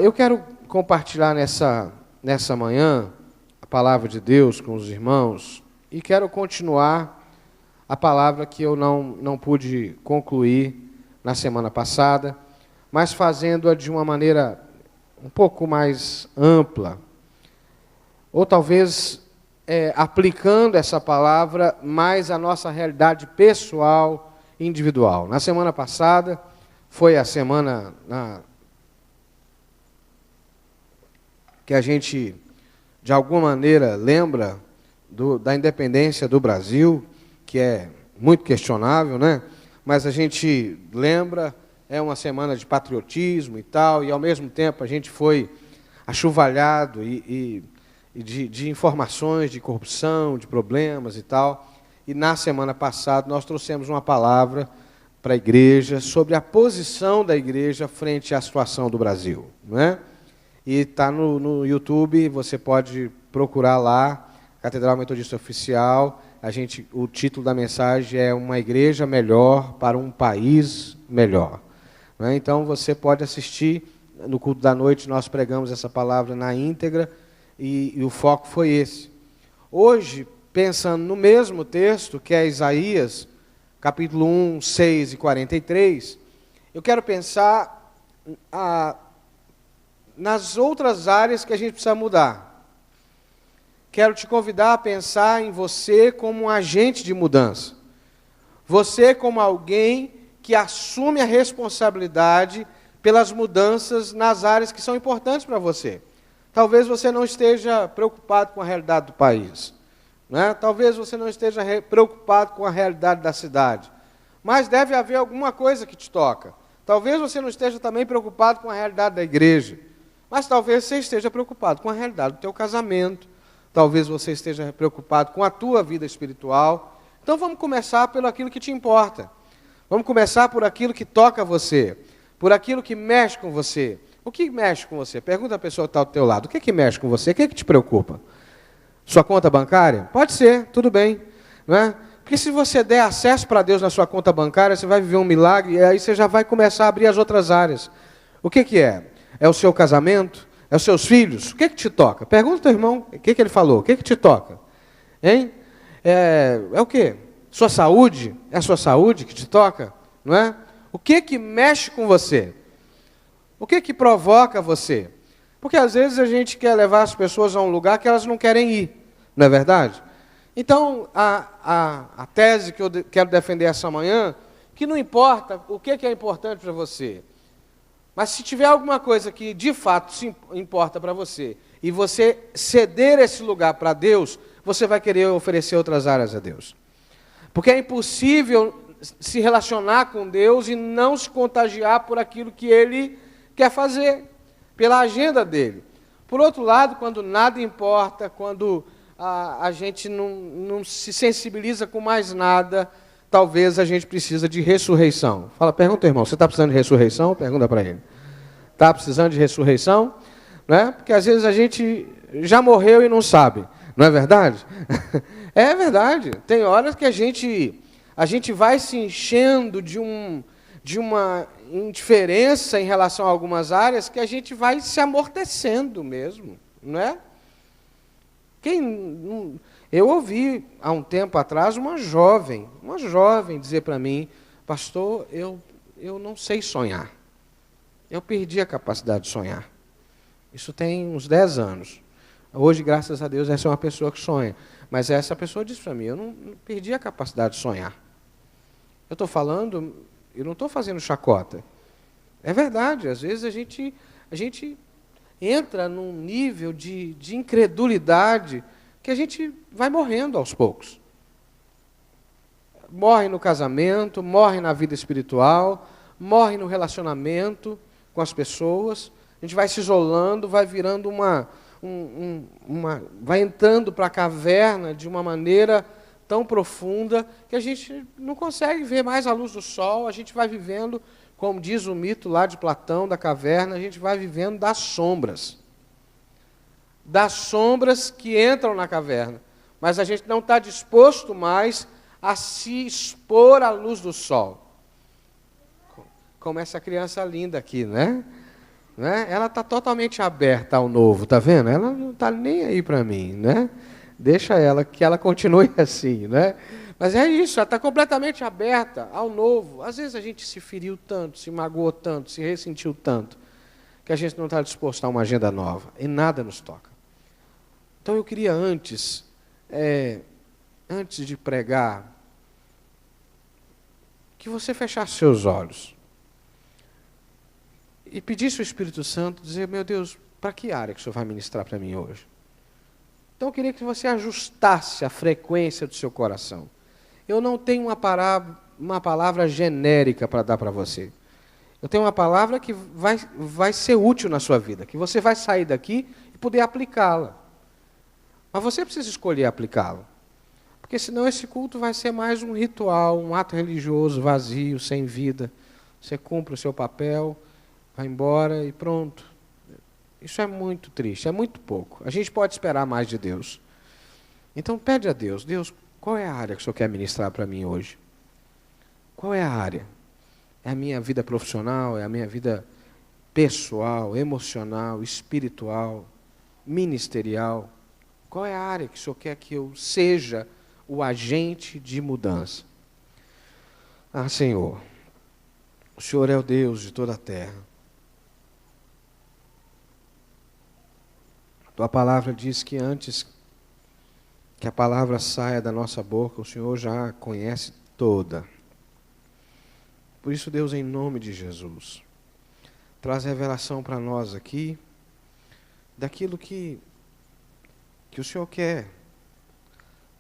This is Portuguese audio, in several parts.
Eu quero compartilhar nessa manhã a palavra de Deus com os irmãos e quero continuar a palavra que eu não pude concluir na semana passada, mas fazendo-a de uma maneira um pouco mais ampla, ou talvez aplicando essa palavra mais à nossa realidade pessoal e individual. Na semana passada, foi a semana que a gente, de alguma maneira, lembra da independência do Brasil, que é muito questionável, né? Mas a gente lembra, é uma semana de patriotismo e tal, e ao mesmo tempo a gente foi achuvalhado de informações, de corrupção, de problemas e tal. E na semana passada nós trouxemos uma palavra para a igreja sobre a posição da igreja frente à situação do Brasil, não é? E está no YouTube, você pode procurar lá, Catedral Metodista Oficial. O título da mensagem é Uma Igreja Melhor para um País Melhor. Não é? Então você pode assistir, no culto da noite nós pregamos essa palavra na íntegra, e o foco foi esse. Hoje, pensando no mesmo texto, que é Isaías, capítulo 1, 6 e 43, eu quero pensar nas outras áreas que a gente precisa mudar. Quero te convidar a pensar em você como um agente de mudança. Você como alguém que assume a responsabilidade pelas mudanças nas áreas que são importantes para você. Talvez você não esteja preocupado com a realidade do país, né? Talvez você não esteja preocupado com a realidade da cidade, mas deve haver alguma coisa que te toca. Talvez você não esteja também preocupado com a realidade da igreja, mas talvez você esteja preocupado com a realidade do teu casamento, talvez você esteja preocupado com a tua vida espiritual. Então vamos começar pelo aquilo que te importa. Vamos começar por aquilo que toca você, por aquilo que mexe com você. O que mexe com você? Pergunta a pessoa que está ao teu lado. O que mexe com você? O que te preocupa? Sua conta bancária? Pode ser, tudo bem. Não é? Porque se você der acesso para Deus na sua conta bancária, você vai viver um milagre e aí você já vai começar a abrir as outras áreas. O que é? É o seu casamento? É os seus filhos? O que te toca? Pergunta ao teu irmão o que ele falou. O que te toca? Hein? É o quê? Sua saúde? É a sua saúde que te toca? Não é? O que mexe com você? O que provoca você? Porque às vezes a gente quer levar as pessoas a um lugar que elas não querem ir. Não é verdade? Então, a tese que eu quero defender essa manhã, que não importa o que é importante para você, mas se tiver alguma coisa que de fato importa para você, e você ceder esse lugar para Deus, você vai querer oferecer outras áreas a Deus. Porque é impossível se relacionar com Deus e não se contagiar por aquilo que Ele quer fazer, pela agenda dele. Por outro lado, quando nada importa, quando a gente não se sensibiliza com mais nada, talvez a gente precisa de ressurreição. Pergunta, irmão, você está precisando de ressurreição? Pergunta para ele. Está precisando de ressurreição? Não é? Porque às vezes a gente já morreu e não sabe. Não é verdade? É verdade. Tem horas que a gente vai se enchendo de uma indiferença em relação a algumas áreas que a gente vai se amortecendo mesmo, não é? Eu ouvi há um tempo atrás uma jovem dizer para mim: pastor, eu não sei sonhar. Eu perdi a capacidade de sonhar. Isso tem uns 10 anos. Hoje, graças a Deus, essa é uma pessoa que sonha. Mas essa pessoa disse para mim: eu não perdi a capacidade de sonhar. Eu estou falando, eu não estou fazendo chacota. É verdade, às vezes a gente entra num nível de incredulidade que a gente vai morrendo aos poucos. Morre no casamento, morre na vida espiritual, morre no relacionamento com as pessoas. A gente vai se isolando, vai virando vai entrando para a caverna de uma maneira tão profunda que a gente não consegue ver mais a luz do sol. A gente vai vivendo, como diz o mito lá de Platão, da caverna, a gente vai vivendo das sombras que entram na caverna, mas a gente não está disposto mais a se expor à luz do sol. Como essa criança linda aqui, né? né? Ela está totalmente aberta ao novo, tá vendo? Ela não está nem aí para mim, né? Deixa ela, que ela continue assim, né? Mas é isso, ela está completamente aberta ao novo. Às vezes a gente se feriu tanto, se magoou tanto, se ressentiu tanto, que a gente não está disposto a uma agenda nova, e nada nos toca. Então eu queria antes de pregar, que você fechasse seus olhos e pedisse ao Espírito Santo, dizer, meu Deus, para que área que o Senhor vai ministrar para mim hoje? Então eu queria que você ajustasse a frequência do seu coração. Eu não tenho uma palavra genérica para dar para você. Eu tenho uma palavra que vai ser útil na sua vida, que você vai sair daqui e poder aplicá-la. Mas você precisa escolher aplicá-la. Porque senão esse culto vai ser mais um ritual, um ato religioso vazio, sem vida. Você cumpre o seu papel, vai embora e pronto. Isso é muito triste, é muito pouco. A gente pode esperar mais de Deus. Então pede a Deus, Deus, qual é a área que o Senhor quer ministrar para mim hoje? Qual é a área? É a minha vida profissional, é a minha vida pessoal, emocional, espiritual, ministerial? Qual é a área que o Senhor quer que eu seja o agente de mudança? Ah, Senhor, o Senhor é o Deus de toda a terra. Tua palavra diz que antes que a palavra saia da nossa boca, o Senhor já a conhece toda. Por isso, Deus, em nome de Jesus, traz revelação para nós aqui daquilo que o Senhor quer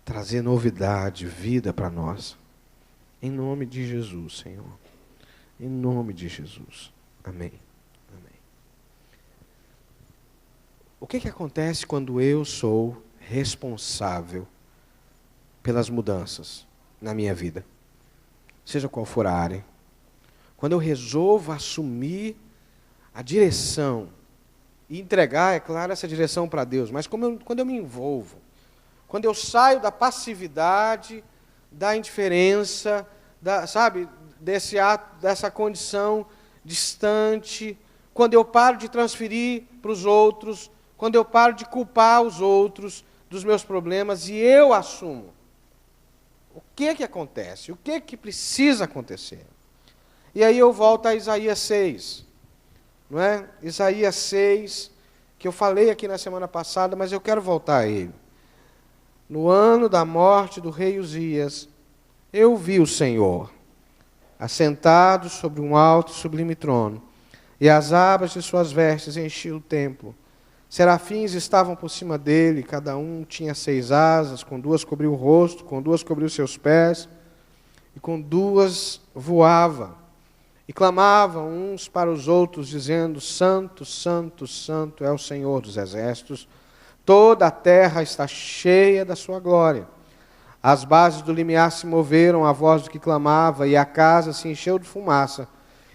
trazer novidade, vida para nós. Em nome de Jesus, Senhor. Em nome de Jesus. Amém. Amém. O que acontece quando eu sou responsável pelas mudanças na minha vida? Seja qual for a área. Quando eu resolvo assumir a direção e entregar, é claro, essa direção para Deus, mas quando eu me envolvo, quando eu saio da passividade, da indiferença, desse ato, dessa condição distante, quando eu paro de transferir para os outros, quando eu paro de culpar os outros dos meus problemas e eu assumo, o que acontece? O que precisa acontecer? E aí eu volto a Isaías 6, não é? Isaías 6, que eu falei aqui na semana passada, mas eu quero voltar a ele. No ano da morte do rei Uzias, eu vi o Senhor, assentado sobre um alto e sublime trono, e as abas de suas vestes enchiam o templo. Serafins estavam por cima dele, cada um tinha 6 asas, com 2 cobriu o rosto, com 2 cobriu seus pés, e com 2 voava. E clamavam uns para os outros, dizendo, Santo, Santo, Santo é o Senhor dos exércitos, toda a terra está cheia da sua glória. As bases do limiar se moveram à voz do que clamava, e a casa se encheu de fumaça.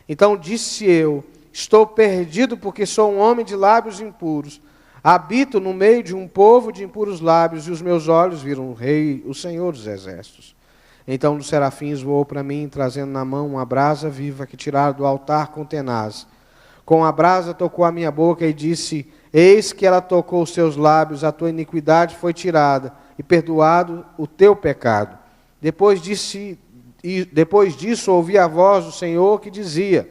Então disse eu, estou perdido porque sou um homem de lábios impuros, habito no meio de um povo de impuros lábios, e os meus olhos viram o Rei, o Senhor dos exércitos. Então um dos serafins voou para mim, trazendo na mão uma brasa viva que tiraram do altar com tenaz. Com a brasa tocou a minha boca e disse, eis que ela tocou os teus lábios, a tua iniquidade foi tirada, e perdoado o teu pecado. Depois disso ouvi a voz do Senhor que dizia,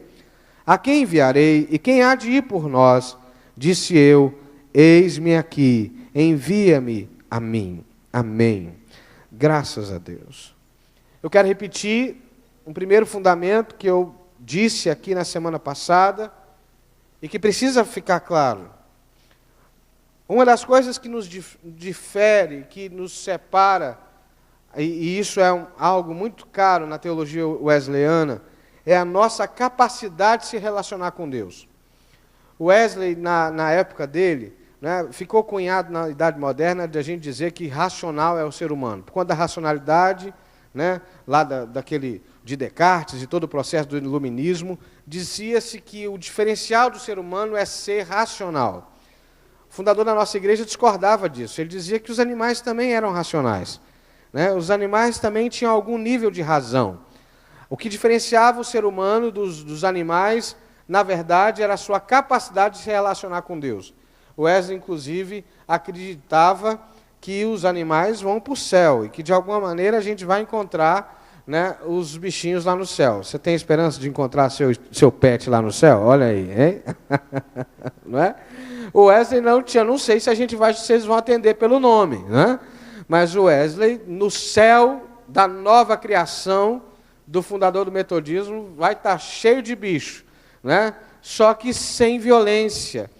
a quem enviarei, e quem há de ir por nós? Disse eu, eis-me aqui, envia-me a mim. Amém. Graças a Deus. Eu quero repetir um primeiro fundamento que eu disse aqui na semana passada e que precisa ficar claro. Uma das coisas que nos difere, que nos separa, e isso é algo muito caro na teologia wesleyana, é a nossa capacidade de se relacionar com Deus. Wesley, na época dele, né, ficou cunhado na Idade Moderna de a gente dizer que racional é o ser humano. Por conta da racionalidade, né, lá de Descartes e todo o processo do iluminismo, dizia-se que o diferencial do ser humano é ser racional. O fundador da nossa igreja discordava disso. Ele dizia que os animais também eram racionais, né? Os animais também tinham algum nível de razão. O que diferenciava o ser humano dos animais na verdade, era a sua capacidade de se relacionar com Deus. Wesley, inclusive, acreditava que os animais vão para o céu e que, de alguma maneira, a gente vai encontrar, né, os bichinhos lá no céu. Você tem esperança de encontrar seu pet lá no céu? Olha aí, hein? Não é? O Wesley não sei se vocês vão atender pelo nome, né? Mas o Wesley, no céu da nova criação do fundador do metodismo, vai estar cheio de bicho, né? Só que sem violência,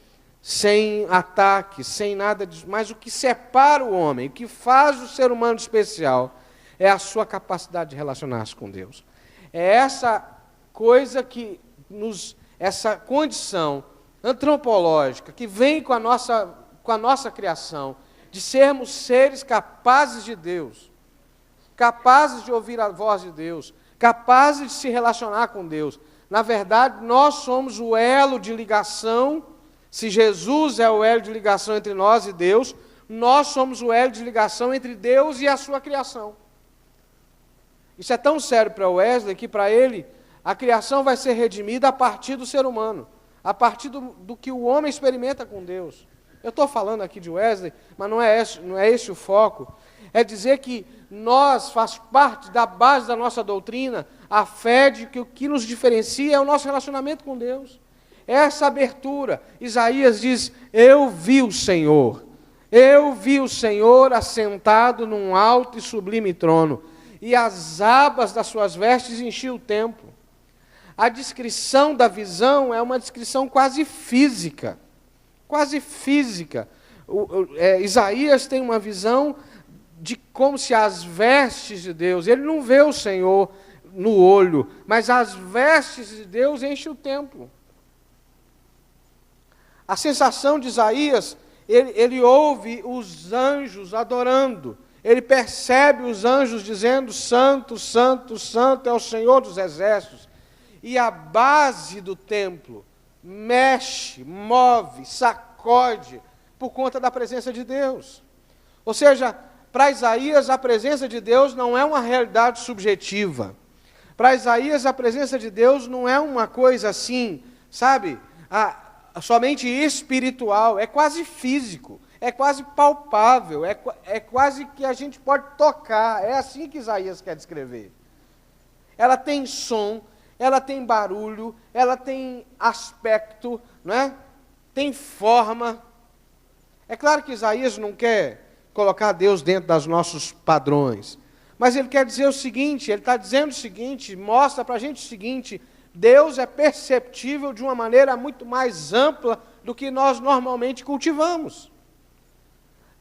sem ataque, sem nada disso. Mas o que separa o homem, o que faz o ser humano especial, é a sua capacidade de relacionar-se com Deus. É essa coisa essa condição antropológica que vem com a nossa criação, de sermos seres capazes de Deus, capazes de ouvir a voz de Deus, capazes de se relacionar com Deus. Na verdade, nós somos o elo de ligação. Se Jesus é o elo de ligação entre nós e Deus, nós somos o elo de ligação entre Deus e a sua criação. Isso é tão sério para Wesley que, para ele, a criação vai ser redimida a partir do ser humano, a partir do que o homem experimenta com Deus. Eu estou falando aqui de Wesley, mas não é esse o foco. É dizer que faz parte da base da nossa doutrina, a fé de que o que nos diferencia é o nosso relacionamento com Deus. Essa abertura. Isaías diz: eu vi o Senhor assentado num alto e sublime trono, e as abas das suas vestes enchiam o templo. A descrição da visão é uma descrição quase física. Quase física. Isaías tem uma visão de como se as vestes de Deus, ele não vê o Senhor no olho, mas as vestes de Deus enchem o templo. A sensação de Isaías, ele ouve os anjos adorando, ele percebe os anjos dizendo: santo, santo, santo é o Senhor dos exércitos. E a base do templo mexe, move, sacode, por conta da presença de Deus. Ou seja, para Isaías, a presença de Deus não é uma realidade subjetiva. Para Isaías, a presença de Deus não é uma coisa assim, sabe, somente espiritual, é quase físico, é quase palpável, é quase que a gente pode tocar. É assim que Isaías quer descrever. Ela tem som, ela tem barulho, ela tem aspecto, não é? Tem forma. É claro que Isaías não quer colocar Deus dentro dos nossos padrões, mas ele quer dizer o seguinte, ele está dizendo o seguinte, mostra para a gente o seguinte: Deus é perceptível de uma maneira muito mais ampla do que nós normalmente cultivamos.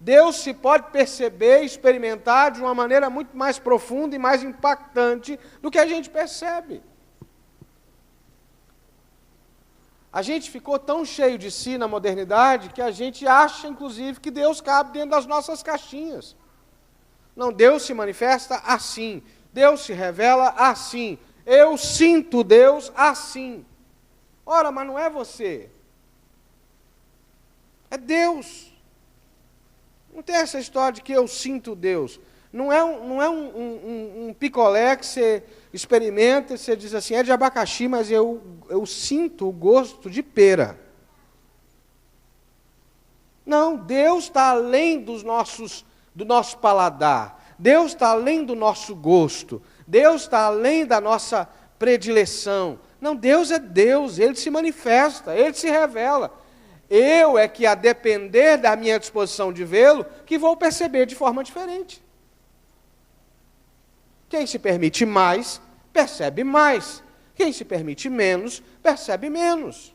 Deus se pode perceber, experimentar de uma maneira muito mais profunda e mais impactante do que a gente percebe. A gente ficou tão cheio de si na modernidade que a gente acha, inclusive, que Deus cabe dentro das nossas caixinhas. Não, Deus se manifesta assim, Deus se revela assim, eu sinto Deus assim. Ora, mas não é você, é Deus. Não tem essa história de que eu sinto Deus. Não é um picolé que você experimenta e você diz assim: é de abacaxi, mas eu sinto o gosto de pera. Não, Deus está além do nosso paladar. Deus está além do nosso gosto. Deus está além da nossa predileção. Não, Deus é Deus, Ele se manifesta, Ele se revela. Eu é que, a depender da minha disposição de vê-lo, que vou perceber de forma diferente. Quem se permite mais, percebe mais. Quem se permite menos, percebe menos.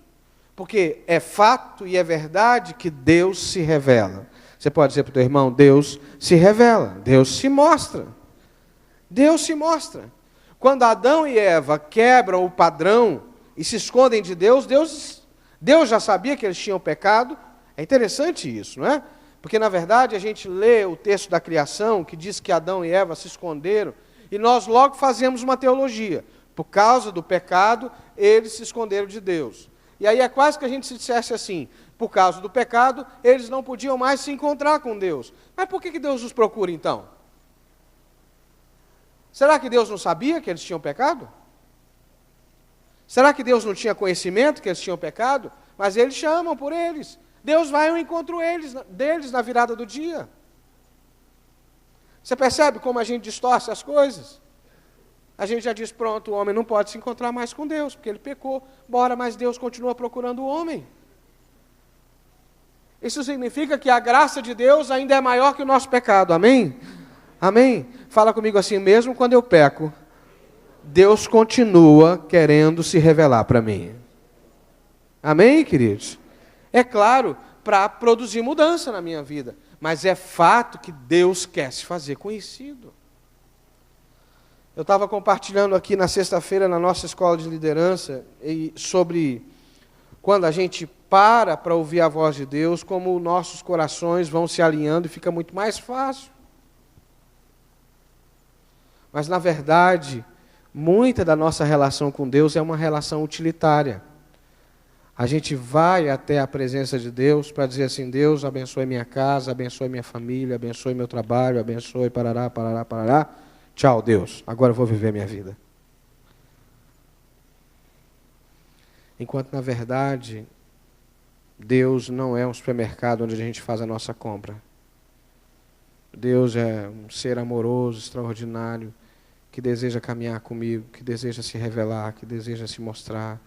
Porque é fato e é verdade que Deus se revela. Você pode dizer para o teu irmão: Deus se revela, Deus se mostra. Deus se mostra. Quando Adão e Eva quebram o padrão e se escondem de Deus, Deus já sabia que eles tinham pecado. É interessante isso, não é? Porque, na verdade, a gente lê o texto da criação, que diz que Adão e Eva se esconderam, e nós logo fazemos uma teologia. Por causa do pecado, eles se esconderam de Deus. E aí é quase que a gente se dissesse assim: por causa do pecado, eles não podiam mais se encontrar com Deus. Mas por que Deus os procura, então? Será que Deus não sabia que eles tinham pecado? Será que Deus não tinha conhecimento que eles tinham pecado? Mas eles chamam por eles. Deus vai ao encontro deles na virada do dia. Você percebe como a gente distorce as coisas? A gente já diz, pronto, o homem não pode se encontrar mais com Deus, porque ele pecou. Bora, mas Deus continua procurando o homem. Isso significa que a graça de Deus ainda é maior que o nosso pecado, amém? Amém? Fala comigo assim, mesmo quando eu peco, Deus continua querendo se revelar para mim. Amém, queridos? É claro, para produzir mudança na minha vida, mas é fato que Deus quer se fazer conhecido. Eu estava compartilhando aqui na sexta-feira, na nossa escola de liderança, sobre quando a gente para ouvir a voz de Deus, como nossos corações vão se alinhando e fica muito mais fácil. Mas, na verdade, muita da nossa relação com Deus é uma relação utilitária. A gente vai até a presença de Deus para dizer assim, Deus abençoe minha casa, abençoe minha família, abençoe meu trabalho, abençoe parará, parará, parará. Tchau, Deus, agora eu vou viver minha vida. Enquanto, na verdade, Deus não é um supermercado onde a gente faz a nossa compra. Deus é um ser amoroso, extraordinário, que deseja caminhar comigo, que deseja se revelar, que deseja se mostrar,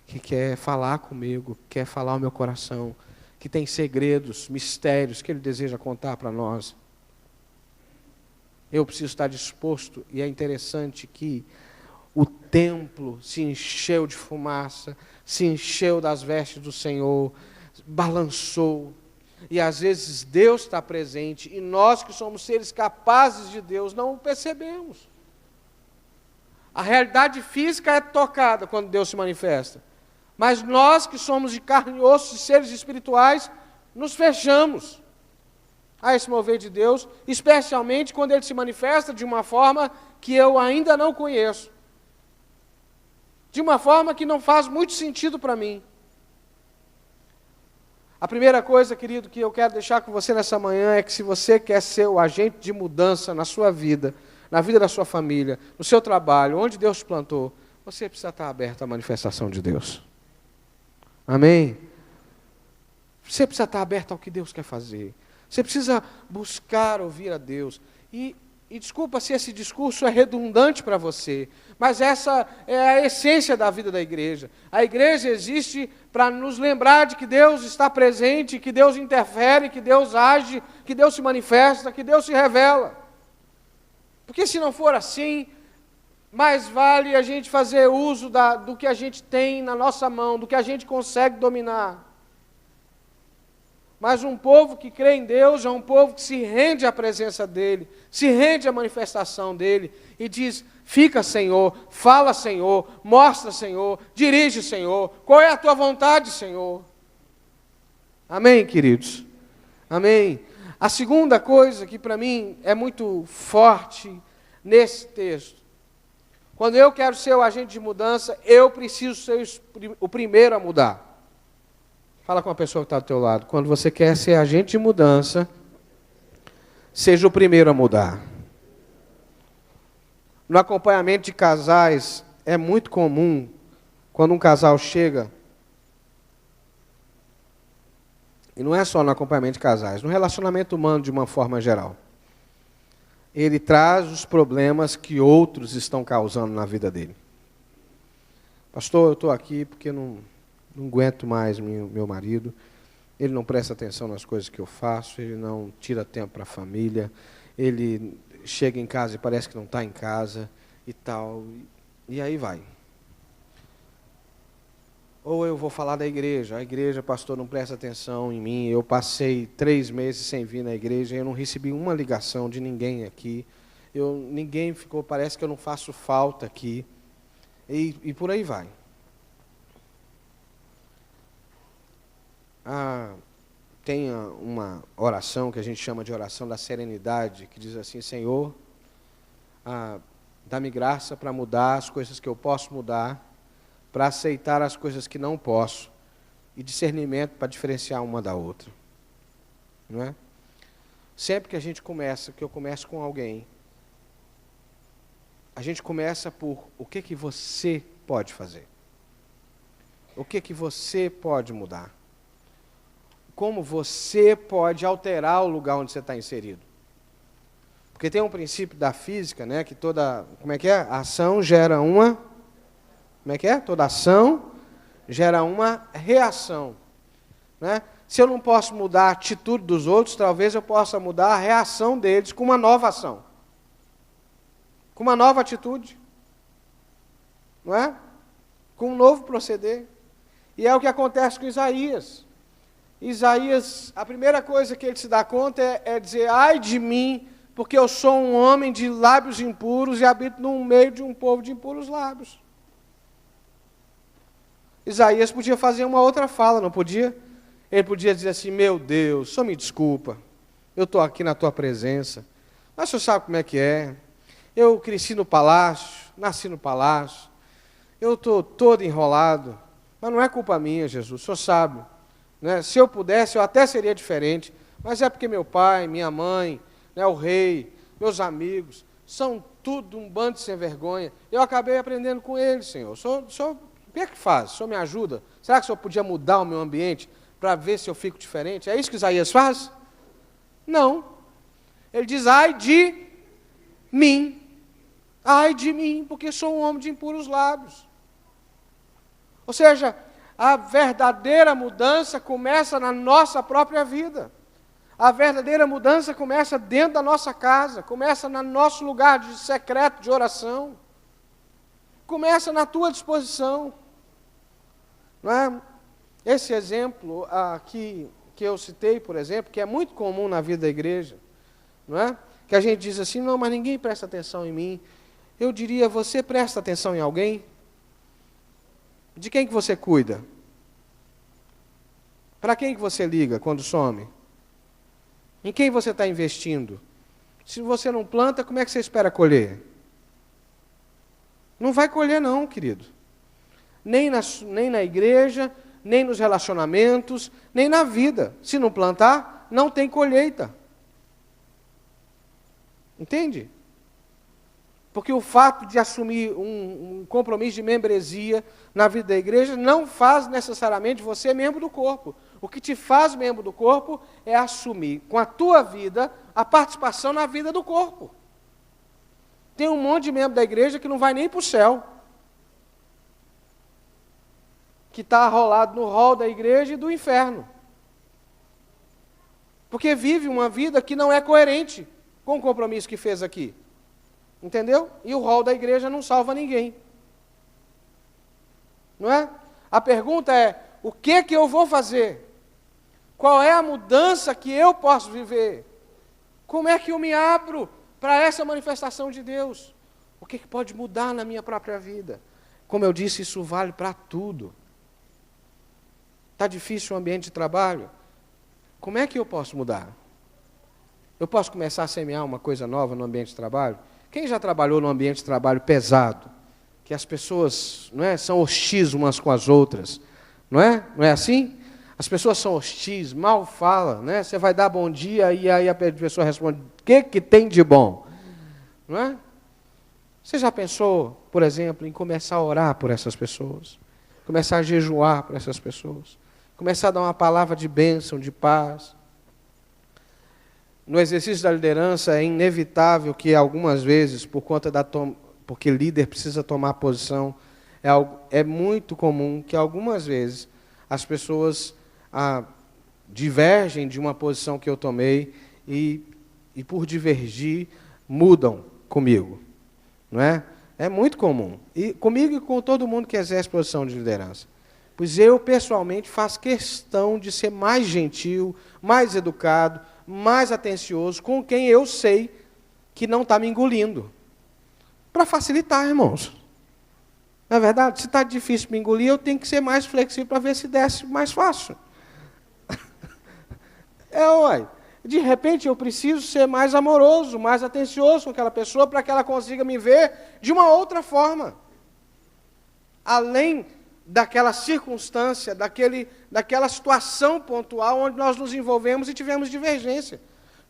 que quer falar comigo, quer falar ao meu coração, que tem segredos, mistérios que Ele deseja contar para nós. Eu preciso estar disposto, e é interessante que o templo se encheu de fumaça, se encheu das vestes do Senhor, balançou. E às vezes Deus está presente, e nós que somos seres capazes de Deus, não o percebemos. A realidade física é tocada quando Deus se manifesta. Mas nós que somos de carne e osso, seres espirituais, nos fechamos a esse mover de Deus, especialmente quando Ele se manifesta de uma forma que eu ainda não conheço. De uma forma que não faz muito sentido para mim. A primeira coisa, querido, que eu quero deixar com você nessa manhã é que se você quer ser o agente de mudança na sua vida, na vida da sua família, no seu trabalho, onde Deus te plantou, você precisa estar aberto à manifestação de Deus. Amém? Você precisa estar aberto ao que Deus quer fazer. Você precisa buscar ouvir a Deus. E desculpa se esse discurso é redundante para você, mas essa é a essência da vida da igreja. A igreja existe para nos lembrar de que Deus está presente, que Deus interfere, que Deus age, que Deus se manifesta, que Deus se revela. Porque se não for assim, mais vale a gente fazer uso do que a gente tem na nossa mão, do que a gente consegue dominar. Mas um povo que crê em Deus é um povo que se rende à presença dEle, se rende à manifestação dEle e diz, fica Senhor, fala Senhor, mostra Senhor, dirige Senhor, qual é a tua vontade Senhor? Amém, queridos? Amém? A segunda coisa que para mim é muito forte nesse texto, quando eu quero ser o agente de mudança, eu preciso ser o primeiro a mudar. Fala com a pessoa que está do teu lado. Quando você quer ser agente de mudança, seja o primeiro a mudar. No acompanhamento de casais, é muito comum, quando um casal chega, e não é só no acompanhamento de casais, no relacionamento humano de uma forma geral, ele traz os problemas que outros estão causando na vida dele. Pastor, eu estou aqui porque não aguento mais meu marido, ele não presta atenção nas coisas que eu faço, ele não tira tempo para a família, ele chega em casa e parece que não está em casa e tal, e aí vai. Ou eu vou falar da igreja, a igreja, pastor, não presta atenção em mim, eu passei 3 meses sem vir na igreja, eu não recebi uma ligação de ninguém aqui, ninguém ficou, parece que eu não faço falta aqui, e por aí vai. Tem uma oração que a gente chama de oração da serenidade, que diz assim, Senhor, dá-me graça para mudar as coisas que eu posso mudar, para aceitar as coisas que não posso, e discernimento para diferenciar uma da outra. Não é? Sempre que a gente começa, que eu começo com alguém, a gente começa por o que você pode fazer. o que você pode mudar. Como você pode alterar o lugar onde você está inserido. Porque tem um princípio da física, né, que toda, ação gera uma, toda ação gera uma reação, né? Se eu não posso mudar a atitude dos outros, talvez eu possa mudar a reação deles com uma nova ação. Com uma nova atitude. Não é? Com um novo proceder. E é o que acontece com Isaías. Isaías, a primeira coisa que ele se dá conta é dizer, ai de mim, porque eu sou um homem de lábios impuros e habito no meio de um povo de impuros lábios. Isaías podia fazer uma outra fala, não podia? Ele podia dizer assim, meu Deus, só me desculpa, eu estou aqui na tua presença, mas o senhor sabe como é que é, eu cresci no palácio, nasci no palácio, eu estou todo enrolado, mas não é culpa minha, Jesus, o senhor sabe, né? Se eu pudesse, eu até seria diferente, mas é porque meu pai, minha mãe, né, o rei, meus amigos, são tudo um bando sem vergonha, eu acabei aprendendo com eles, Senhor, o senhor o que é que faz? O senhor me ajuda? Será que o senhor podia mudar o meu ambiente para ver se eu fico diferente? É isso que Isaías faz? Não. Ele diz, ai de mim, porque sou um homem de impuros lábios. Ou seja, a verdadeira mudança começa na nossa própria vida. A verdadeira mudança começa dentro da nossa casa, começa no nosso lugar de secreto de oração. Começa na tua disposição. Não é? Esse exemplo aqui que eu citei, por exemplo, que é muito comum na vida da igreja, não é? Que a gente diz assim, não, mas ninguém presta atenção em mim. Eu diria, você presta atenção em alguém? De quem que você cuida? Para quem que você liga quando some? Em quem você está investindo? Se você não planta, como é que você espera colher? Não vai colher não, querido. Nem na igreja, nem nos relacionamentos, nem na vida. Se não plantar, não tem colheita. Entende? Porque o fato de assumir um compromisso de membresia na vida da igreja não faz necessariamente você membro do corpo. O que te faz membro do corpo é assumir com a tua vida a participação na vida do corpo. Tem um monte de membro da igreja que não vai nem para o céu. Que está arrolado no rol da igreja e do inferno. Porque vive uma vida que não é coerente com o compromisso que fez aqui. Entendeu? E o rol da igreja não salva ninguém. Não é? A pergunta é, o que eu vou fazer? Qual é a mudança que eu posso viver? Como é que eu me abro para essa manifestação de Deus? O que pode mudar na minha própria vida? Como eu disse, isso vale para tudo. Está difícil o ambiente de trabalho? Como é que eu posso mudar? Eu posso começar a semear uma coisa nova no ambiente de trabalho? Quem já trabalhou num ambiente de trabalho pesado? Que as pessoas, não é, são hostis umas com as outras. Não é? Não é assim? As pessoas são hostis, mal falam, né? Você vai dar bom dia e aí a pessoa responde, o que tem de bom? Não é? Você já pensou, por exemplo, em começar a orar por essas pessoas? Começar a jejuar por essas pessoas? Começar a dar uma palavra de bênção, de paz? No exercício da liderança é inevitável que algumas vezes, porque líder precisa tomar posição, é muito comum que algumas vezes as pessoas divergem de uma posição que eu tomei e por divergir mudam comigo, não é? É muito comum. E comigo e com todo mundo que exerce posição de liderança. Pois eu, pessoalmente, faço questão de ser mais gentil, mais educado, mais atencioso com quem eu sei que não está me engolindo. Para facilitar, irmãos. Não é verdade? Se está difícil me engolir, eu tenho que ser mais flexível para ver se desce mais fácil. De repente eu preciso ser mais amoroso, mais atencioso com aquela pessoa para que ela consiga me ver de uma outra forma. Além daquela circunstância, daquela situação pontual onde nós nos envolvemos e tivemos divergência.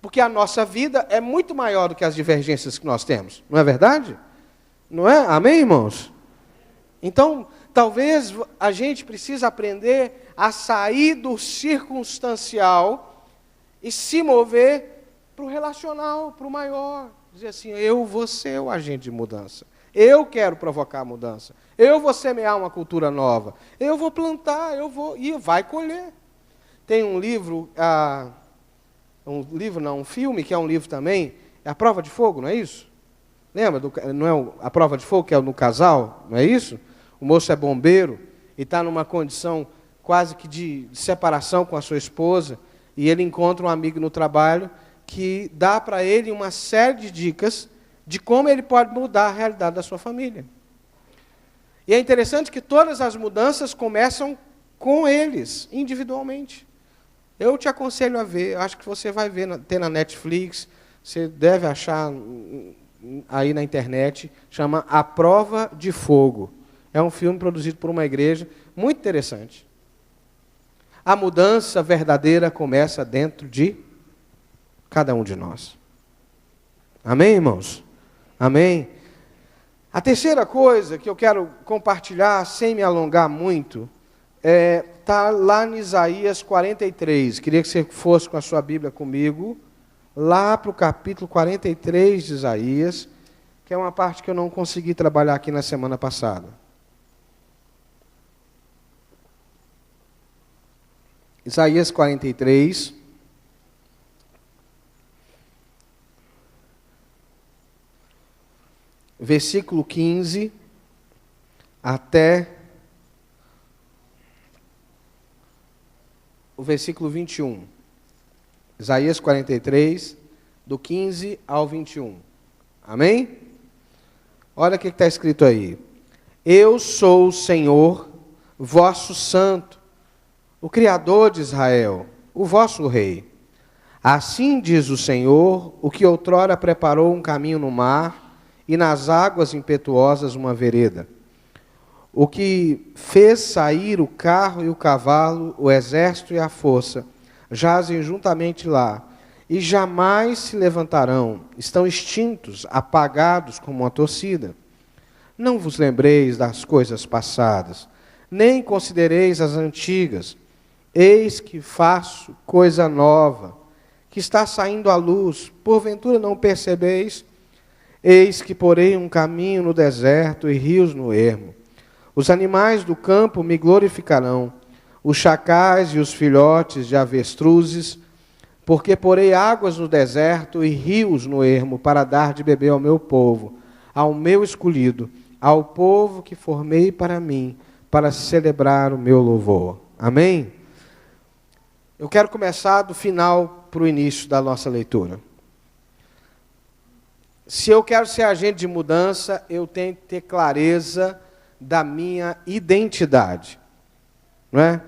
Porque a nossa vida é muito maior do que as divergências que nós temos. Não é verdade? Não é? Amém, irmãos? Então, talvez a gente precise aprender a sair do circunstancial e se mover para o relacional, para o maior. Dizer assim, eu vou ser o agente de mudança. Eu quero provocar a mudança. Eu vou semear uma cultura nova. Eu vou plantar, e vai colher. Tem um livro, um filme, que é um livro também, é A Prova de Fogo, não é isso? Lembra? Não é A Prova de Fogo, que é no casal, não é isso? O moço é bombeiro e está numa condição quase que de separação com a sua esposa, e ele encontra um amigo no trabalho que dá para ele uma série de dicas de como ele pode mudar a realidade da sua família. E é interessante que todas as mudanças começam com eles, individualmente. Eu te aconselho a ver, acho que você vai ver, ter na Netflix, você deve achar aí na internet, chama A Prova de Fogo. É um filme produzido por uma igreja, muito interessante. A mudança verdadeira começa dentro de cada um de nós. Amém, irmãos? Amém? A terceira coisa que eu quero compartilhar, sem me alongar muito, está lá em Isaías 43. Queria que você fosse com a sua Bíblia comigo, lá para o capítulo 43 de Isaías, que é uma parte que eu não consegui trabalhar aqui na semana passada. Isaías 43. Versículo 15 até o versículo 21. Isaías 43, do 15 ao 21. Amém? Olha o que está escrito aí. Eu sou o Senhor, vosso santo, o Criador de Israel, o vosso rei. Assim diz o Senhor, o que outrora preparou um caminho no mar, e nas águas impetuosas uma vereda. O que fez sair o carro e o cavalo, o exército e a força, jazem juntamente lá, e jamais se levantarão, estão extintos, apagados como uma torcida. Não vos lembreis das coisas passadas, nem considereis as antigas. Eis que faço coisa nova, que está saindo à luz, porventura não percebeis? Eis que porei um caminho no deserto e rios no ermo. Os animais do campo me glorificarão, os chacais e os filhotes de avestruzes, porque porei águas no deserto e rios no ermo, para dar de beber ao meu povo, ao meu escolhido, ao povo que formei para mim, para celebrar o meu louvor. Amém? Eu quero começar do final para o início da nossa leitura. Se eu quero ser agente de mudança, eu tenho que ter clareza da minha identidade. Não é?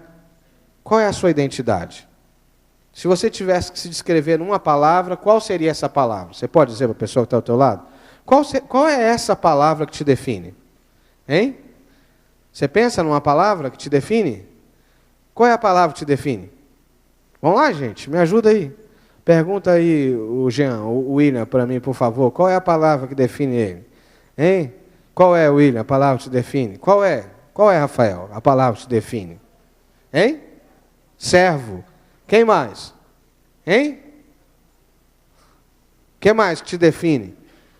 Qual é a sua identidade? Se você tivesse que se descrever numa palavra, qual seria essa palavra? Você pode dizer para a pessoa que está ao teu lado? Qual é essa palavra que te define? Hein? Você pensa numa palavra que te define? Qual é a palavra que te define? Vamos lá, gente, me ajuda aí. Pergunta aí, o Jean, o William, para mim, por favor. Qual é a palavra que define ele? Hein? Qual é, William, a palavra que te define? Qual é? Qual é, Rafael, a palavra que te define? Hein? Servo. Quem mais? Hein? Quem mais que te define?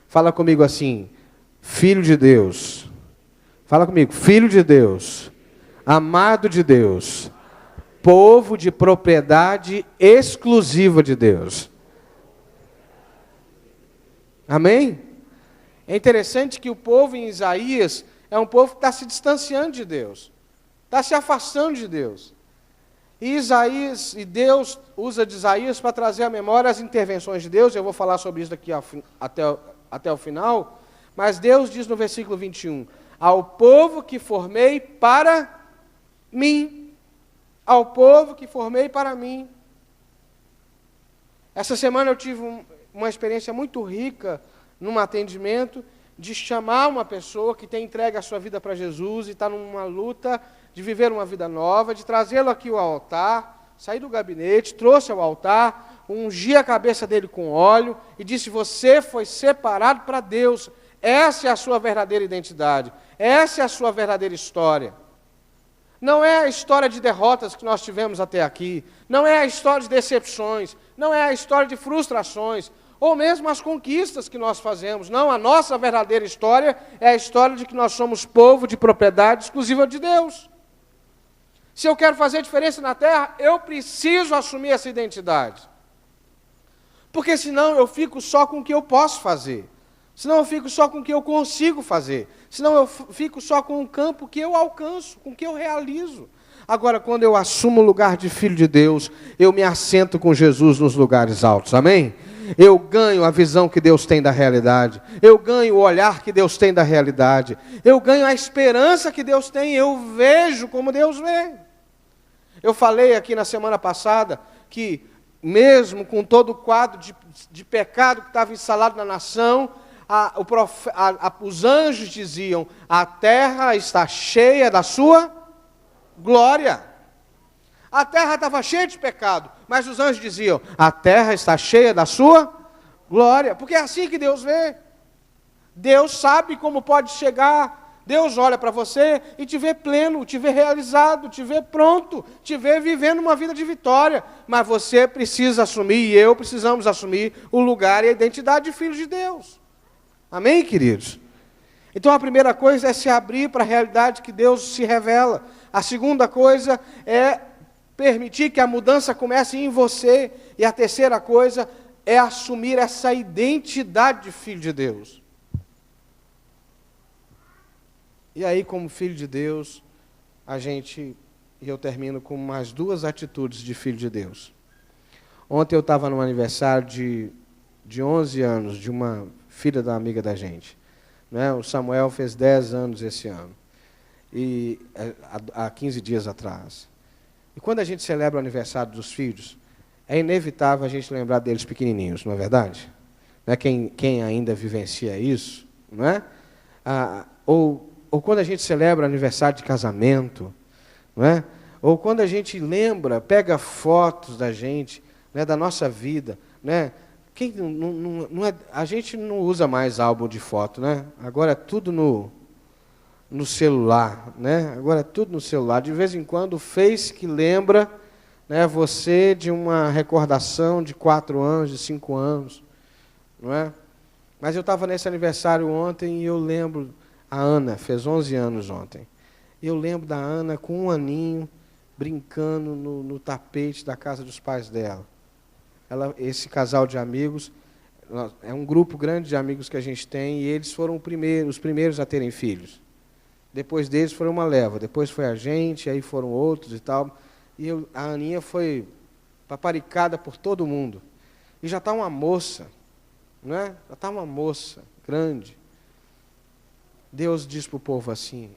Fala comigo assim, filho de Deus. Fala comigo, filho de Deus, amado de Deus, povo de propriedade exclusiva de Deus. Amém? É interessante que o povo em Isaías é um povo que está se distanciando de Deus, está se afastando de Deus. E Deus usa de Isaías para trazer à memória as intervenções de Deus. Eu vou falar sobre isso daqui até o final. Mas Deus diz no versículo 21, ao povo que formei para mim. Ao povo que formei para mim. Essa semana eu tive uma experiência muito rica num atendimento de chamar uma pessoa que tem entregue a sua vida para Jesus e está numa luta de viver uma vida nova, de trazê-lo aqui ao altar, sair do gabinete, trouxe ao altar, ungi a cabeça dele com óleo e disse, você foi separado para Deus, Essa é a sua verdadeira identidade. Essa é a sua verdadeira história. Não é a história de derrotas que nós tivemos até aqui. Não é a história de decepções. Não é a história de frustrações. Ou mesmo as conquistas que nós fazemos. Não, a nossa verdadeira história é a história de que nós somos povo de propriedade exclusiva de Deus. Se eu quero fazer diferença na terra, eu preciso assumir essa identidade. Porque senão eu fico só com o que eu posso fazer. Senão eu fico só com o que eu consigo fazer. Senão eu fico só com o campo que eu alcanço, com o que eu realizo. Agora, quando eu assumo o lugar de filho de Deus, eu me assento com Jesus nos lugares altos. Amém? Eu ganho a visão que Deus tem da realidade. Eu ganho o olhar que Deus tem da realidade. Eu ganho a esperança que Deus tem. Eu vejo como Deus vê. Eu falei aqui na semana passada que, mesmo com todo o quadro de pecado que estava instalado na nação, os anjos diziam: a terra está cheia da sua glória. A terra estava cheia de pecado, mas os anjos diziam: a terra está cheia da sua glória. Porque é assim que Deus vê. Deus sabe como pode chegar. Deus olha para você e te vê pleno, te vê realizado, te vê pronto, te vê vivendo uma vida de vitória. Mas você precisa assumir, e eu precisamos assumir, o lugar e a identidade de filhos de Deus. Amém, queridos? Então a primeira coisa é se abrir para a realidade que Deus se revela. A segunda coisa é permitir que a mudança comece em você. E a terceira coisa é assumir essa identidade de filho de Deus. E aí, como filho de Deus, e eu termino com mais duas atitudes de filho de Deus. Ontem eu estava no aniversário de 11 anos de uma filha da amiga da gente. Né? O Samuel fez 10 anos esse ano, e há 15 dias atrás. E quando a gente celebra o aniversário dos filhos, é inevitável a gente lembrar deles pequenininhos, não é verdade? Não é? Quem ainda vivencia isso, não é? Ou quando a gente celebra aniversário de casamento, não é? Ou quando a gente lembra, pega fotos da gente, né, da nossa vida, né? A gente não usa mais álbum de foto, né? Agora é tudo no celular, né? Agora é tudo no celular. De vez em quando o Face que lembra, né, você de uma recordação de 4 anos, de 5 anos, não é? Mas eu estava nesse aniversário ontem e eu lembro. A Ana fez 11 anos ontem. Eu lembro da Ana com 1 aninho, brincando no tapete da casa dos pais dela. Esse casal de amigos, é um grupo grande de amigos que a gente tem, e eles foram os primeiros a terem filhos. Depois deles foi uma leva, depois foi a gente, aí foram outros e tal. E a Aninha foi paparicada por todo mundo. E já está uma moça, não é? Já está uma moça grande. Deus diz para o povo assim: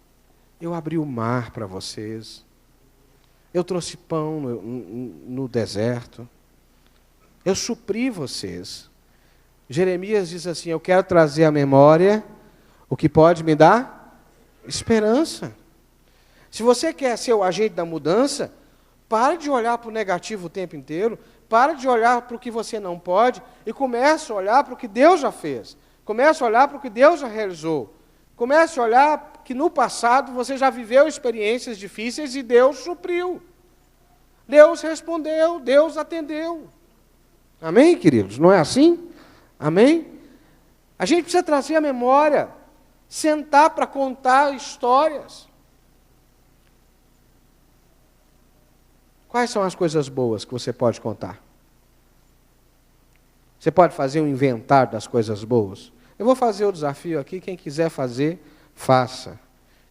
eu abri o mar para vocês, eu trouxe pão no deserto, eu supri vocês. Jeremias diz assim: eu quero trazer à memória o que pode me dar esperança. Se você quer ser o agente da mudança, pare de olhar para o negativo o tempo inteiro, pare de olhar para o que você não pode e comece a olhar para o que Deus já fez, comece a olhar para o que Deus já realizou. Comece a olhar que no passado você já viveu experiências difíceis e Deus supriu. Deus respondeu, Deus atendeu. Amém, queridos? Não é assim? Amém? A gente precisa trazer a memória, sentar para contar histórias. Quais são as coisas boas que você pode contar? Você pode fazer um inventário das coisas boas? Eu vou fazer o desafio aqui, quem quiser fazer, faça.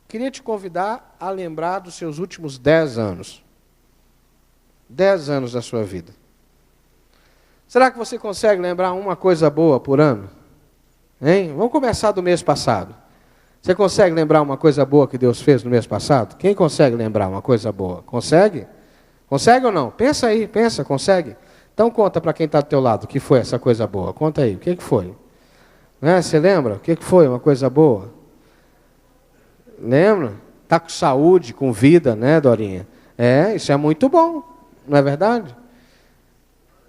Queria te convidar a lembrar dos seus últimos 10 anos. 10 anos da sua vida. Será que você consegue lembrar uma coisa boa por ano? Hein? Vamos começar do mês passado. Você consegue lembrar uma coisa boa que Deus fez no mês passado? Quem consegue lembrar uma coisa boa? Consegue? Consegue ou não? Pensa aí, consegue? Então conta para quem está do teu lado o que foi essa coisa boa. Conta aí, o que foi? Né? Você lembra? O que foi uma coisa boa? Lembra? Está com saúde, com vida, né, Dorinha? Isso é muito bom, não é verdade?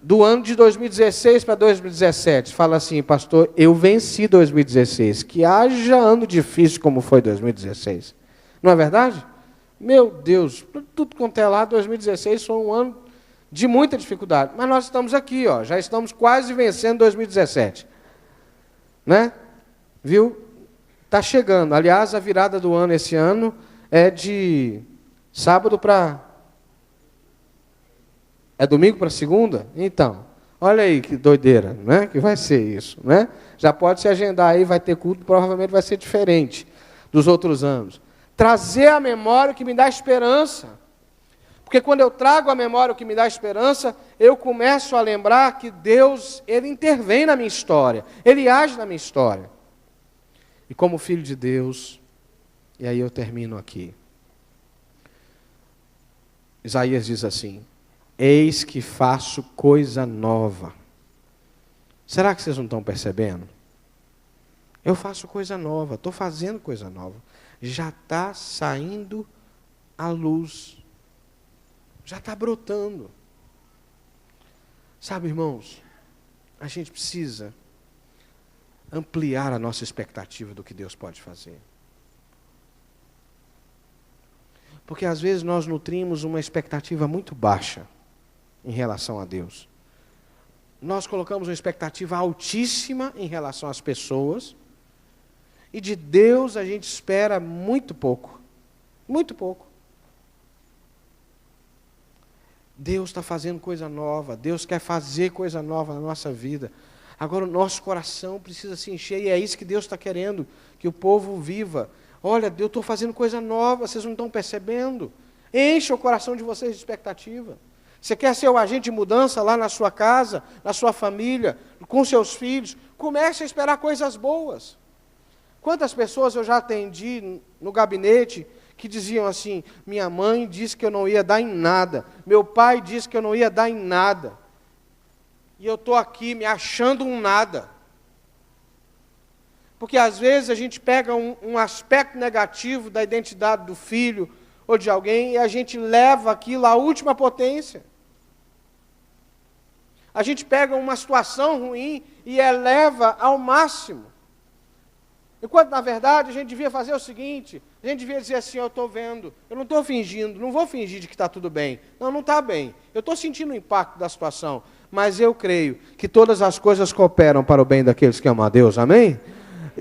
do ano de 2016 para 2017, fala assim, pastor, eu venci 2016, que haja ano difícil como foi 2016. Não é verdade? Meu Deus, tudo quanto é lá, 2016 foi um ano de muita dificuldade. Mas nós estamos aqui, ó, já estamos quase vencendo 2017. Né? Viu? Está chegando. Aliás, a virada do ano esse ano é de sábado para... É domingo para segunda? Então, olha aí que doideira, né? Que vai ser isso, né? Já pode se agendar aí, vai ter culto, provavelmente vai ser diferente dos outros anos. Trazer a memória o que me dá esperança. Porque quando eu trago a memória o que me dá esperança, eu começo a lembrar que Deus, Ele intervém na minha história, Ele age na minha história. E como filho de Deus, e aí eu termino aqui. Isaías diz assim, eis que faço coisa nova. Será que vocês não estão percebendo? Eu faço coisa nova, estou fazendo coisa nova. Já está saindo a luz. Já está brotando. Sabe, irmãos, a gente precisa ampliar a nossa expectativa do que Deus pode fazer. Porque às vezes nós nutrimos uma expectativa muito baixa em relação a Deus. Nós colocamos uma expectativa altíssima em relação às pessoas, e de Deus a gente espera muito pouco. Muito pouco. Deus está fazendo coisa nova, Deus quer fazer coisa nova na nossa vida. Agora o nosso coração precisa se encher, e é isso que Deus está querendo, que o povo viva. Olha, eu estou fazendo coisa nova, vocês não estão percebendo? Encha o coração de vocês de expectativa. Você quer ser o agente de mudança lá na sua casa, na sua família, com seus filhos? Comece a esperar coisas boas. Quantas pessoas eu já atendi no gabinete que diziam assim, minha mãe disse que eu não ia dar em nada, meu pai disse que eu não ia dar em nada, e eu estou aqui me achando um nada. Porque às vezes a gente pega um aspecto negativo da identidade do filho ou de alguém e a gente leva aquilo à última potência. A gente pega uma situação ruim e eleva ao máximo. Enquanto, na verdade, a gente devia fazer o seguinte, a gente devia dizer assim, eu estou vendo, eu não estou fingindo, não vou fingir de que está tudo bem. Não, não está bem. Eu estou sentindo o impacto da situação, mas eu creio que todas as coisas cooperam para o bem daqueles que amam a Deus, amém?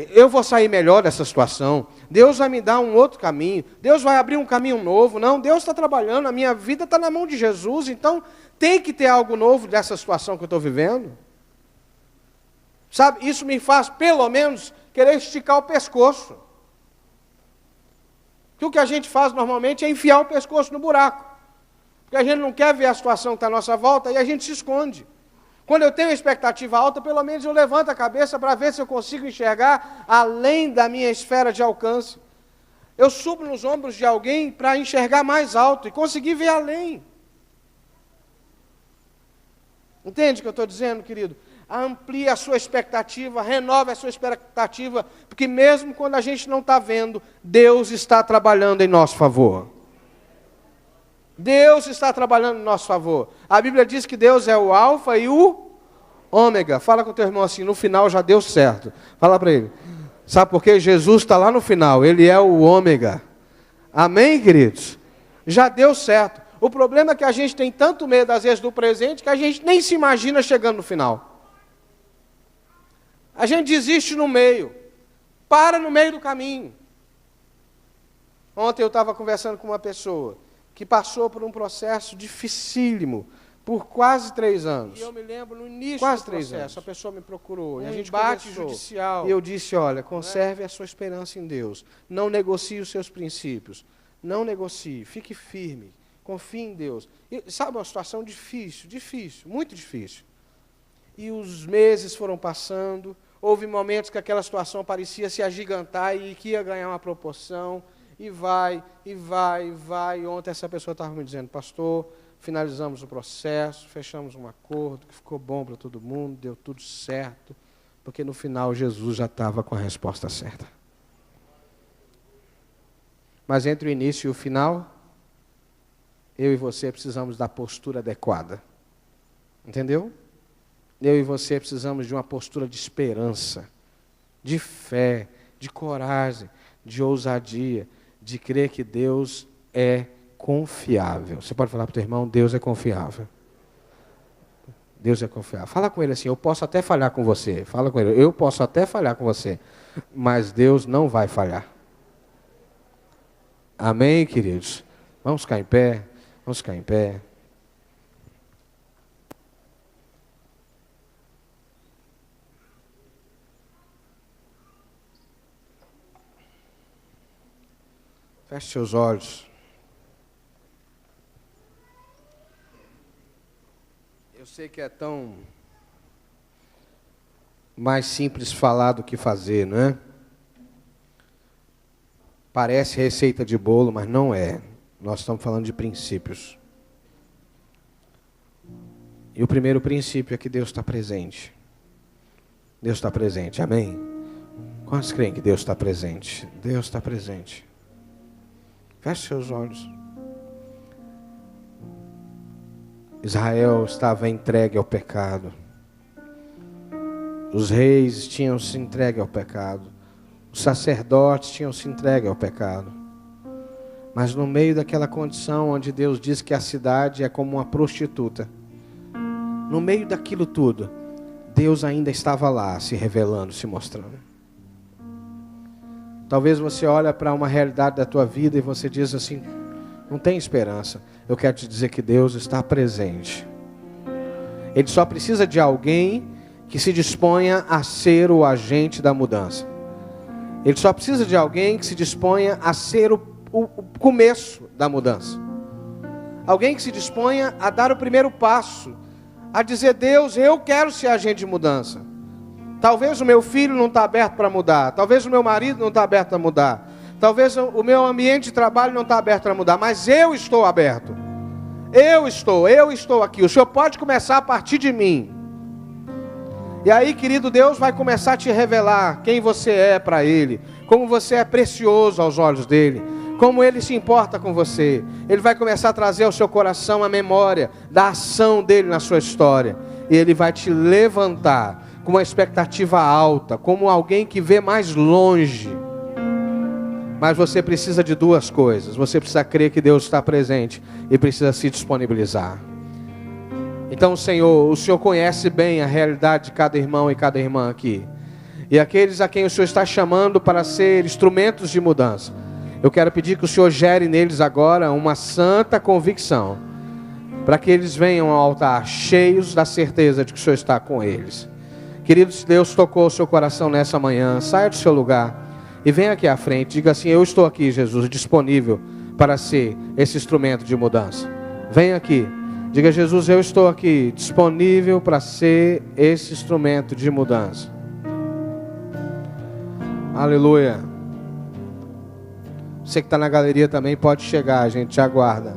Eu vou sair melhor dessa situação, Deus vai me dar um outro caminho, Deus vai abrir um caminho novo. Não, Deus está trabalhando, a minha vida está na mão de Jesus, então tem que ter algo novo dessa situação que eu estou vivendo. Sabe, isso me faz, pelo menos, querer esticar o pescoço. Porque o que a gente faz normalmente é enfiar o pescoço no buraco. Porque a gente não quer ver a situação que está à nossa volta e a gente se esconde. Quando eu tenho expectativa alta, pelo menos eu levanto a cabeça para ver se eu consigo enxergar além da minha esfera de alcance. Eu subo nos ombros de alguém para enxergar mais alto e conseguir ver além. Entende o que eu estou dizendo, querido? Amplie a sua expectativa, renove a sua expectativa, porque mesmo quando a gente não está vendo, Deus está trabalhando em nosso favor. Deus está trabalhando em nosso favor. A Bíblia diz que Deus é o alfa e o ômega. Fala com o teu irmão assim, no final já deu certo. Fala para ele. Sabe por quê? Jesus está lá no final, Ele é o ômega. Amém, queridos? Já deu certo. O problema é que a gente tem tanto medo, às vezes, do presente, que a gente nem se imagina chegando no final. A gente desiste no meio. Para no meio do caminho. Ontem eu estava conversando com uma pessoa que passou por um processo dificílimo, por quase 3 anos. E eu me lembro, no início do processo, a pessoa me procurou, e a gente embate judicial. E eu disse, olha, conserve a sua esperança em Deus. Não negocie os seus princípios. Não negocie, fique firme. Confie em Deus. E, sabe, uma situação difícil, muito difícil. E os meses foram passando, houve momentos que aquela situação parecia se agigantar e que ia ganhar uma proporção, e vai. E ontem essa pessoa estava me dizendo, pastor, finalizamos o processo, fechamos um acordo, que ficou bom para todo mundo, deu tudo certo, porque no final Jesus já estava com a resposta certa. Mas entre o início e o final, eu e você precisamos da postura adequada. Entendeu? Eu e você precisamos de uma postura de esperança, de fé, de coragem, de ousadia, de crer que Deus é confiável. Você pode falar para o teu irmão, Deus é confiável. Deus é confiável. Fala com ele assim, eu posso até falhar com você. Fala com ele, eu posso até falhar com você, mas Deus não vai falhar. Amém, queridos? Vamos ficar em pé, vamos ficar em pé. Feche seus olhos. Eu sei que é tão mais simples falar do que fazer, não é? Parece receita de bolo, mas não é. Nós estamos falando de princípios. E o primeiro princípio é que Deus está presente. Deus está presente, amém? Quantos creem que Deus está presente? Deus está presente. Feche seus olhos. Israel estava entregue ao pecado. Os reis tinham se entregue ao pecado. Os sacerdotes tinham se entregue ao pecado. Mas no meio daquela condição onde Deus diz que a cidade é como uma prostituta, no meio daquilo tudo, Deus ainda estava lá, se revelando, se mostrando. Talvez você olhe para uma realidade da tua vida e você diz assim, não tem esperança. Eu quero te dizer que Deus está presente. Ele só precisa de alguém que se disponha a ser o agente da mudança. Ele só precisa de alguém que se disponha a ser o começo da mudança. Alguém que se disponha a dar o primeiro passo, a dizer, Deus, eu quero ser agente de mudança. Talvez o meu filho não está aberto para mudar, talvez o meu marido não está aberto para mudar, talvez o meu ambiente de trabalho não está aberto para mudar, mas eu estou aberto. Eu estou aqui. O Senhor pode começar a partir de mim. E aí, querido, Deus vai começar a te revelar quem você é para Ele, como você é precioso aos olhos dEle, como Ele se importa com você. Ele vai começar a trazer ao seu coração a memória da ação dEle na sua história. E Ele vai te levantar com uma expectativa alta, como alguém que vê mais longe. Mas você precisa de duas coisas. Você precisa crer que Deus está presente e precisa se disponibilizar. Então, Senhor, o Senhor conhece bem a realidade de cada irmão e cada irmã aqui. E aqueles a quem o Senhor está chamando para ser instrumentos de mudança. Eu quero pedir que o Senhor gere neles agora uma santa convicção, para que eles venham ao altar cheios da certeza de que o Senhor está com eles. Queridos, se Deus tocou o seu coração nessa manhã, saia do seu lugar e venha aqui à frente. Diga assim, eu estou aqui, Jesus, disponível para ser esse instrumento de mudança. Venha aqui. Diga, Jesus, eu estou aqui, disponível para ser esse instrumento de mudança. Aleluia. Você que está na galeria também pode chegar, a gente te aguarda.